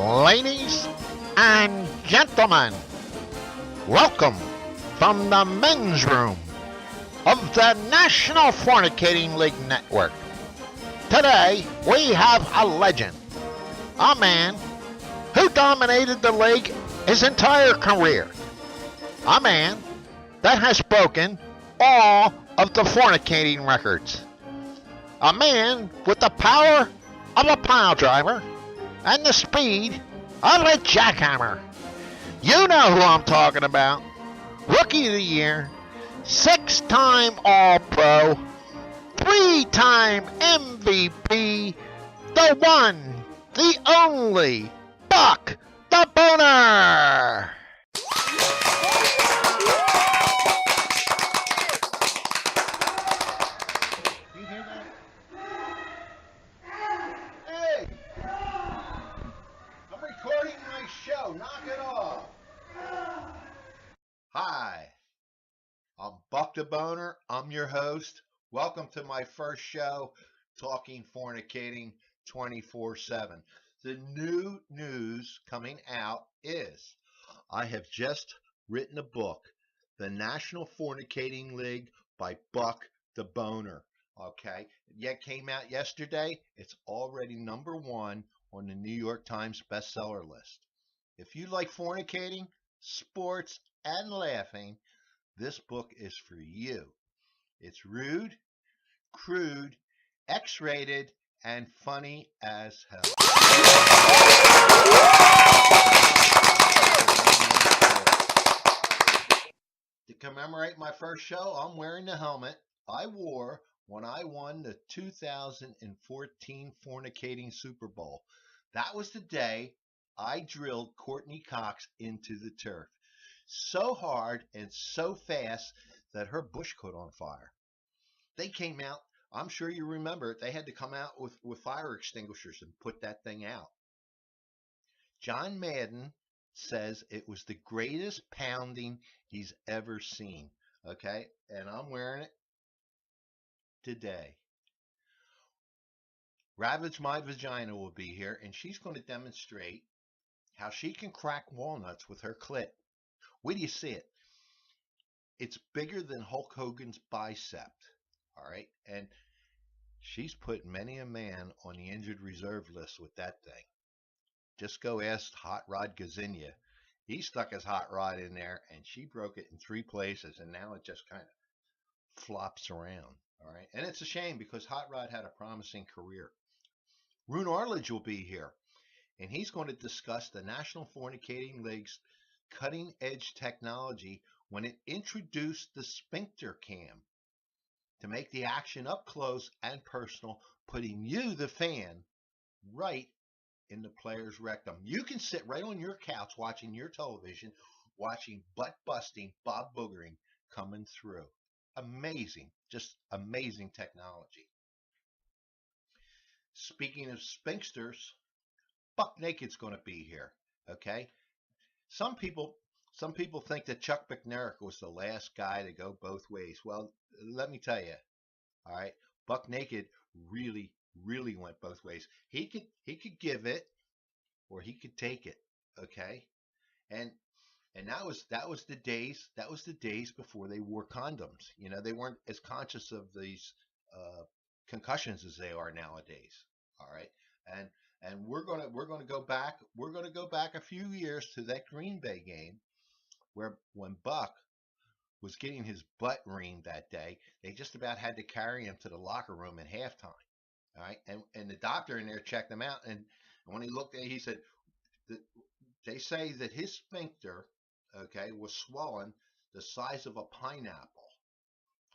Ladies and gentlemen, welcome from the men's room of the National Fornicating League Network. Today, we have a legend, a man who dominated the league his entire career, a man that has broken all of the fornicating records, a man with the power of a pile driver and the speed of a jackhammer. You know who I'm talking about. Rookie of the Year, 6-time All-Pro, 3-time MVP, the one, the only, Buck DeBoner. You hear that? Hey! I'm recording my show. Knock it off. Hi, I'm Buck DeBoner. I'm your host. Welcome to my first show, Talking Fornicating 24/7. The new news coming out is I have just written a book, The National Fornicating League by Buck DeBoner. Okay, it came out yesterday. It's already #1 on the New York Times bestseller list. If you like fornicating, sports, and laughing, this book is for you. It's rude, crude, X-rated, and funny as hell. To commemorate my first show, I'm wearing the helmet I wore when I won the 2014 Fornicating Super Bowl. That was the day I drilled Courtney Cox into the turf so hard and so fast that her bush caught on fire. They came out, I'm sure you remember it, they had to come out with fire extinguishers and put that thing out. John Madden says it was the greatest pounding he's ever seen. Okay, and I'm wearing it today. Ravage My Vagina will be here, and she's going to demonstrate how she can crack walnuts with her clit. Where do you see it? It's bigger than Hulk Hogan's bicep. All right, and she's put many a man on the injured reserve list with that thing. Just go ask Hot Rod Gazinia. He stuck his hot rod in there, and she broke it in 3 places, and now it just kind of flops around. All right, and it's a shame because Hot Rod had a promising career. Rune Arledge will be here, and he's going to discuss the National Fornicating League's cutting-edge technology when it introduced the sphincter cam to make the action up close and personal, putting you, the fan, right in the player's rectum. You can sit right on your couch watching your television, watching butt-busting Bob Boogering coming through. Amazing, just amazing technology. Speaking of sphincters, Buck Naked's going to be here. Okay, some people think that Chuck McNarick was the last guy to go both ways. Well, let me tell you, all right, Buck Naked really went both ways. He could give it or he could take it. Okay, and that was the days before they wore condoms. You know, they weren't as conscious of these concussions as they are nowadays. All right, and we're gonna go back a few years to that Green Bay game where when Buck was getting his butt reamed that day, they just about had to carry him to the locker room in halftime. All right, and the doctor in there checked him out, and when he looked at it, he said that they say that his sphincter, okay, was swollen the size of a pineapple.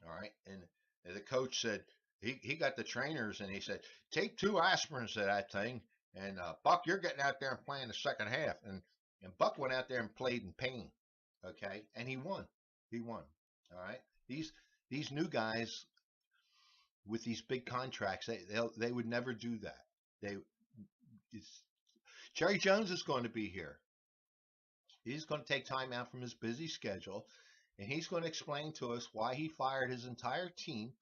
All right, and the coach said he got the trainers and he said take 2 aspirins to that thing, and Buck, you're getting out there and playing the second half, and Buck went out there and played in pain. Okay, and he won. He won. All right, these new guys with these big contracts, they would never do that. Jerry Jones is going to be here. He's going to take time out from his busy schedule, and he's going to explain to us why he fired his entire team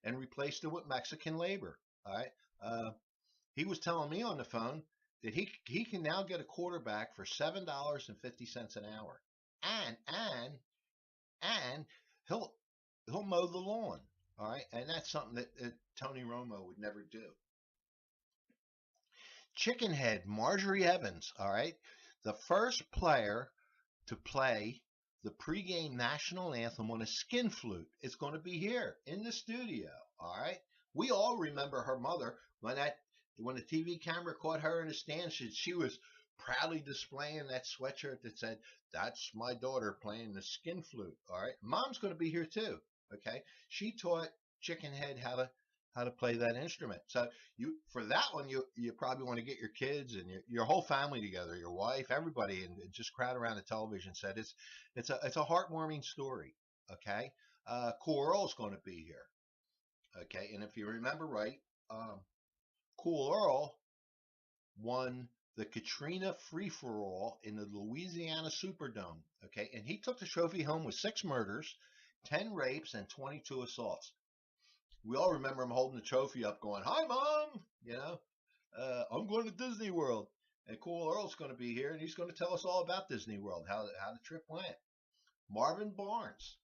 and replaced it with Mexican labor. All right. He was telling me on the phone that he can now get a quarterback for $7.50 an hour, and and and he'll he'll mow the lawn. All right, and that's something that Tony Romo would never do. Chickenhead Marjorie Evans. All right, the first player to play the pregame national anthem on a skin flute is going to be here in the studio. All right, we all remember her mother when the TV camera caught her in the stands. She was proudly displaying that sweatshirt that said, "That's my daughter playing the skin flute." All right, Mom's going to be here too. Okay, she taught Chickenhead how to play that instrument. So you for that one you probably want to get your kids and your whole family together, your wife, everybody, and just crowd around the television set. It's a heartwarming story. Okay, Cool Earl's going to be here. Okay, and if you remember right, um, Cool Earl won the Katrina Free for All in the Louisiana Superdome. Okay, and he took the trophy home with 6 murders, 10 rapes, and 22 assaults. We all remember him holding the trophy up, going, "Hi, Mom!" I'm going to Disney World. And Cool Earl's going to be here, and he's going to tell us all about Disney World, how the trip went. Marvin Barnes,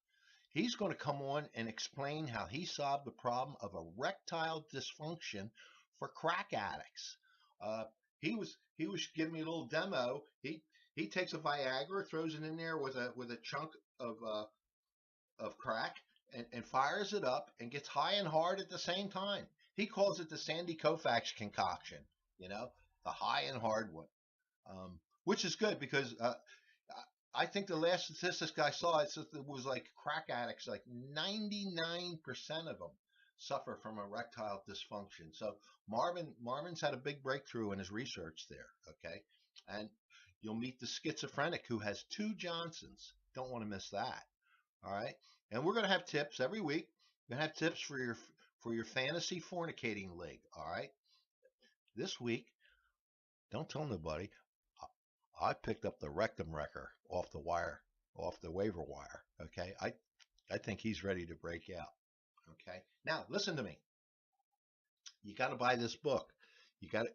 he's going to come on and explain how he solved the problem of erectile dysfunction for crack addicts. Uh, he was giving me a little demo. He takes a Viagra, throws it in there with a chunk of crack, and fires it up and gets high and hard at the same time. He calls it the Sandy Koufax concoction, you know, the high and hard one, which is good because I think the last statistics I saw, it was like crack addicts, like 99% of them suffer from erectile dysfunction. So Marvin's had a big breakthrough in his research there. Okay, and you'll meet the schizophrenic who has 2 Johnsons. Don't want to miss that. All right, and we're going to have tips every week. We're going to have tips for your fantasy fornicating league. All right, this week, don't tell nobody. I picked up the rectum wrecker off the wire, off the waiver wire. Okay, I think he's ready to break out. Okay, now listen to me. You got to buy this book. You got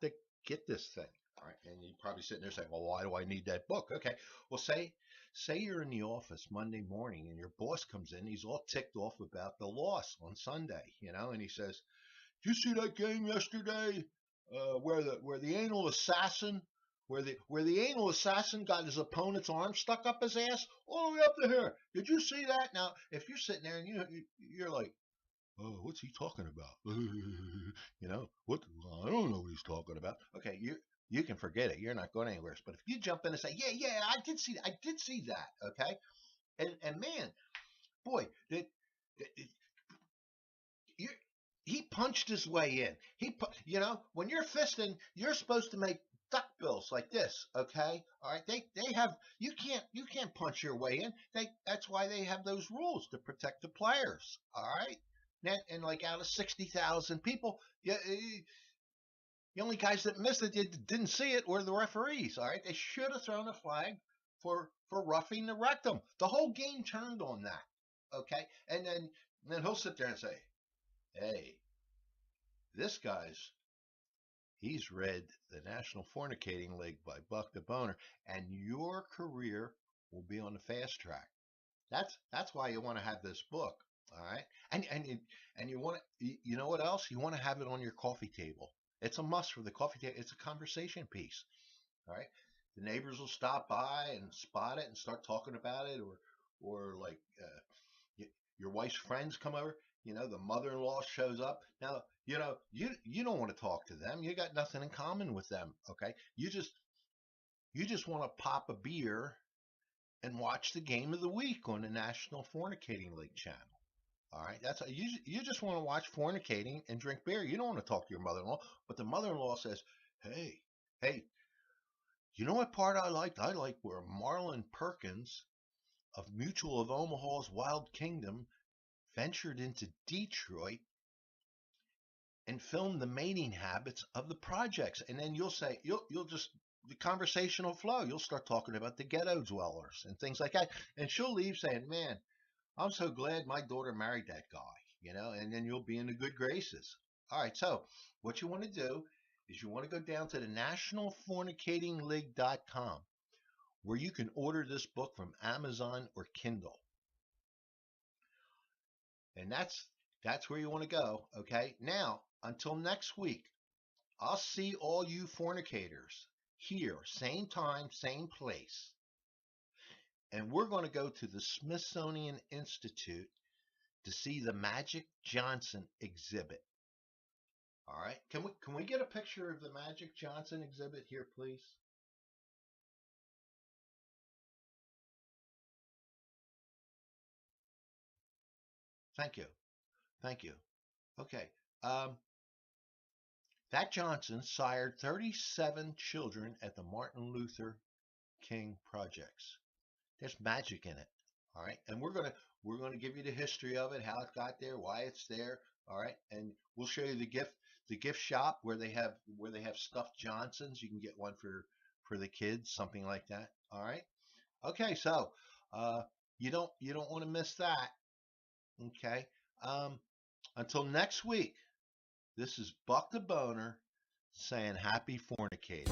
to get this thing. All right, and you're probably sitting there saying, "Well, why do I need that book?" Okay, well, say you're in the office Monday morning and your boss comes in. He's all ticked off about the loss on Sunday, and he says, "Did you see that game yesterday where the anal assassin where the anal assassin got his opponent's arm stuck up his ass all the way up to here? Did you see that?" Now, if you're sitting there and you're like, "Oh, what's he talking about?" What? I don't know what he's talking about. Okay, you can forget it. You're not going anywhere. But if you jump in and say, "Yeah, yeah, I did see that," okay, and man, boy, you he punched his way in. When you're fisting, you're supposed to make duck bills like this, okay? All right, they have you can't punch your way in. That's why they have those rules to protect the players. All right, and like out of 60,000 people, yeah, the only guys that missed it didn't see it were the referees. All right, they should have thrown a flag for roughing the rectum. The whole game turned on that. Okay, and then he'll sit there and say, "Hey, this he's read the National Fornicating League by Buck DeBoner, and your career will be on the fast track." That's why you want to have this book, all right? And you want you know what else? You want to have it on your coffee table. It's a must for the coffee table. It's a conversation piece, all right? The neighbors will stop by and spot it and start talking about it, or like your wife's friends come over. The mother-in-law shows up. Now, you don't want to talk to them. You got nothing in common with them. Okay, you just want to pop a beer and watch the game of the week on the National Fornicating League channel. All right, you just want to watch fornicating and drink beer. You don't want to talk to your mother-in-law. But the mother-in-law says, "Hey, you know what part I liked? I like where Marlon Perkins of Mutual of Omaha's Wild Kingdom ventured into Detroit and filmed the mating habits of the projects." And then you'll say, you'll just, the conversation will flow. You'll start talking about the ghetto dwellers and things like that. And she'll leave saying, "Man, I'm so glad my daughter married that guy," and then you'll be in the good graces. All right. So what you want to do is you want to go down to the National Fornicating League.com, where you can order this book from Amazon or Kindle. And that's where you want to go. Okay. Now, until next week, I'll see all you fornicators here, same time, same place. And we're going to go to the Smithsonian Institute to see the Magic Johnson exhibit. All right. Can we get a picture of the Magic Johnson exhibit here, please? Thank you. Thank you. Okay. That Johnson sired 37 children at the Martin Luther King projects. There's magic in it. All right. And we're gonna give you the history of it, how it got there, why it's there. All right. And we'll show you the gift shop where they have stuffed Johnsons. You can get one for the kids, something like that. All right. Okay, so you don't want to miss that. Okay. Um, until next week, this is Buck DeBoner saying happy fornicating.